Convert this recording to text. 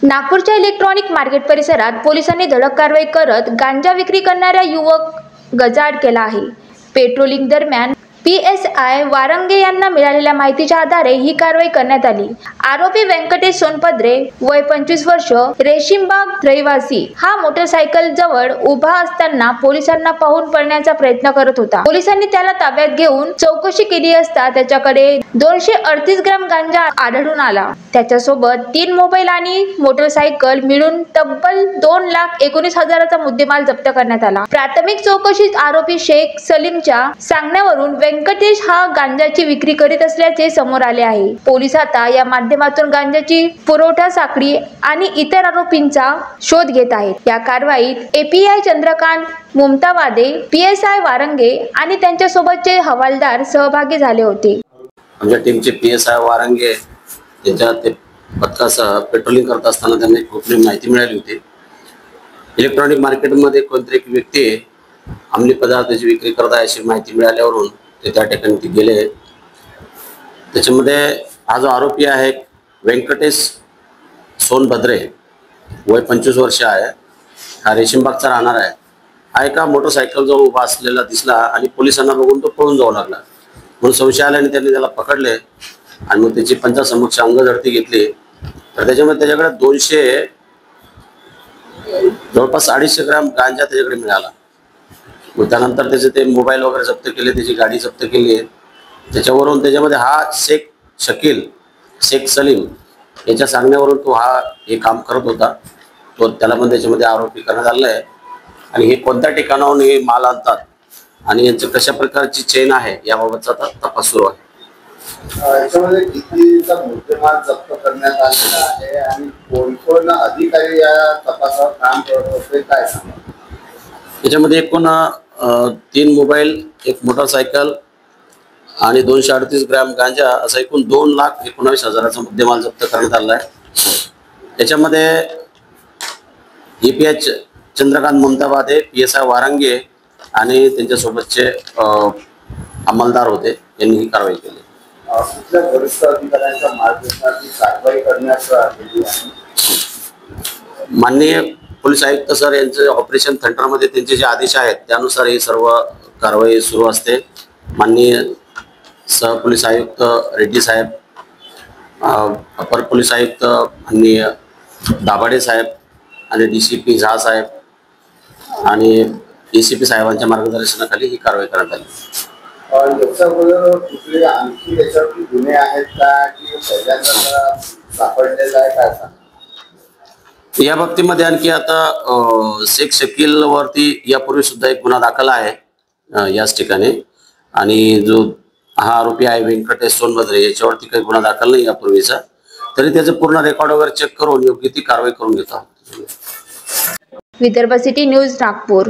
नागपूरच्या electronic market परिसरात पोलिसांनी धडक कारवाई करत गांजा विक्री करणारा युवक गजाआड केला आहे। पेट्रोलिंग दरम्यान PSI वारंगे यांना मिळालेल्या माहितीच्या आधारे ही कारवाई करण्यात आली। आरोपी व्यंकटेश सोनपद्रे वय 25 वर्ष रेशीमबाग रहिवासी हा मोटरसायकल जवळ उभा असताना पोलिसांना पाहून पळण्याचा प्रयत्न करत होता। पोलिसांनी त्याला ताब्यात घेऊन चौकशी केली असता त्याच्याकडे 238 ग्रॅम गांजा आढळून आला। त्याच्यासोबत 3 मोबाईल आणि मोटरसायकल मिळून तब्बल 2,19,000चा मुद्देमाल जप्त करण्यात आला। प्राथमिक चौकशीत आरोपी शेख सलीमच्या सांगण्यावरून व्यंकटेश हा गांजाची विक्री करीत असल्याचे समोर आले आहे। पोलीस आता या माध्यमातून गांजाची पुरवठा साखळी आणि इतर आरोपींचा शोध घेत आहेत। या कारवाईत API चंद्रकांत मुमतावादे, PSI वारंगे आणि त्यांच्या सोबतचे हवालदार सहभागी झाले होते। आमच्या टीमचे PSI वारंगे यांच्या ते पथकासह पेट्रोलिंग करत असताना त्यांना गोपनीय माहिती मिळाली होती। इलेक्ट्रॉनिक मार्केटमध्ये कोणतरी एक व्यक्ती अंमली पदार्थाची विक्री करत आहे अशी माहिती मिळाल्यावरून ते त्या ठिकाणी ते गेले। त्याच्यामध्ये हा जो आरोपी आहे व्यंकटेश सोनभद्रे वय 25 वर्ष आहे, हा रेशीमबागचा राहणार आहे। हा एका मोटरसायकल जवळ उभा असलेला दिसला आणि पोलिसांना बघून तो पळून जाऊ लागला। म्हणून संशय आल्याने त्यांनी त्याला पकडले आणि मग त्याची पंचासमक्ष अंगझडती घेतली। तर त्याच्यामध्ये त्याच्याकडे जवळपास 250 ग्रॅम गांजा त्याच्याकडे मिळाला। मग त्यानंतर त्याचे ते मोबाईल वगैरे जप्त केले, त्याची गाडी जप्त केली। त्याच्यावरून त्याच्यामध्ये हा शेख सलीम याच्या सांगण्यावरून तो हे काम करत होता, तो त्याला पण त्याच्यामध्ये आरोपी करण्यात आलेला आहे। आणि हे कोणत्या ठिकाणाहून हे माल आणतात आणि यांचं कशा प्रकारची चेन आहे याबाबतचा तपास सुरू आहे। याच्यामध्ये कितीचा मुद्देमाल जप्त करण्यात आलेला आहे आणि कोण अधिकारी या तपासावर काम करत होते काय सांगा? याच्यामध्ये एकूण 3 मोबाईल, 1 मोटरसायकल आणि 238 ग्रॅम गांजा असा एकूण 2,19,000चा मुद्देमाल जप्त करण्यात आला आहे। याच्यामध्ये API चंद्रकांत मुमतावादे, PSI वारंगे आणि त्यांच्यासोबतचे अंमलदार होते, यांनी ही कारवाई केली। कुठल्या वरिष्ठ अधिकाऱ्यांच्या मार्गदर्शनाखाली कारवाई करण्यात आलेली आहे? माननीय पोलीस आयुक्त सर यांचे ऑपरेशन थंडरमध्ये त्यांचे जे आदेश आहेत त्यानुसार ही सर्व कारवाई सुरू असते। माननीय सहपोलीस आयुक्त रेड्डी साहेब, अपर पोलीस आयुक्त माननीय दाभाडे साहेब आणि DCP झा साहेब आणि ACP साहेबांच्या मार्गदर्शनाखाली ही कारवाई करण्यात आली। याच्याबरोबर कुठले आणखी याच्यावरती गुन्हे आहेत का की पहिल्यांदा सापडलेला आहे काय सांगा? या बाबतीमध्ये आणखी आता शेख शकील वरती यापूर्वी सुद्धा एक गुन्हा दाखल आहे याच ठिकाणी, आणि जो हा आरोपी आहे व्यंकटेश सोनभद्रे याच्यावरती काही गुन्हा दाखल नाही यापूर्वीचा, तरी त्याचं पूर्ण रेकॉर्ड वगैरे चेक करून योग्य ती कारवाई करून घेतो। Vidarbha city news Nagpur.